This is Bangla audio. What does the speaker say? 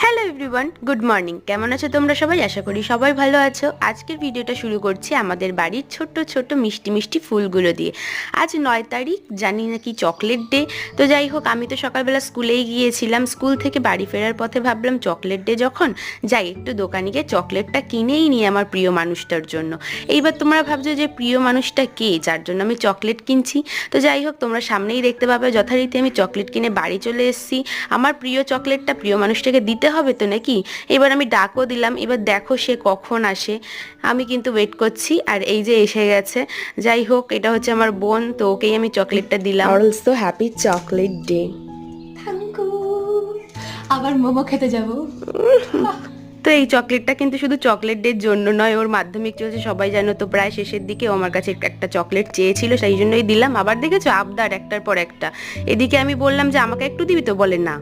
Hello everyone, good morning. কেমন আছো তোমরা সবাই? আশা করি সবাই ভালো আছো। আজকের ভিডিওটা শুরু করছি আমাদের বাড়ির ছোট্ট ছোট্ট মিষ্টি মিষ্টি ফুলগুলো দিয়ে। আজ 9 তারিখ, জানি না কি চকলেট ডে। তো যাই হোক, আমি তো সকালবেলা স্কুলেই গিয়েছিলাম। স্কুল থেকে বাড়ি ফেরার পথে ভাবলাম চকলেট ডে যখন, যাই একটু দোকানে গিয়ে চকলেটটা কিনেই নিই আমার প্রিয় মানুষটার জন্য। এইবার তোমরা ভাবছো যে প্রিয় মানুষটা কে যার জন্য আমি চকলেট কিনছি। তো যাই হোক, তোমরা সামনেই দেখতে পাবে যথারীতি আমি চকলেট কিনে বাড়ি চলে এসেছি। আমার প্রিয় চকলেটটা প্রিয় মানুষটাকে দিতে হবে তো নাকি। এবার আমি ডাকও দিলাম, এবার দেখো সে কখন আসে। আমি কিন্তু ওয়েট করছি, আর এই যে এসে গেছে। যাই হোক, এটা হচ্ছে আমার বোন, তো ওকেই আমি চকলেটটা দিলাম। Also happy chocolate day. Thank you. আবার মোমো খেতে যাব। তো এই চকলেটটা কিন্তু শুধু চকলেট ডের জন্য নয়, ওর মাধ্যমিক চলছে সবাই জানো, তো প্রায় শেষের দিকে ও আমার কাছে একটা চকলেট চেয়েছিল, সেই জন্যই দিলাম। আবার দেখেছো আবদার একটার পর একটা। এদিকে আমি বললাম যে আমাকে একটু দিবি, তো বলে না।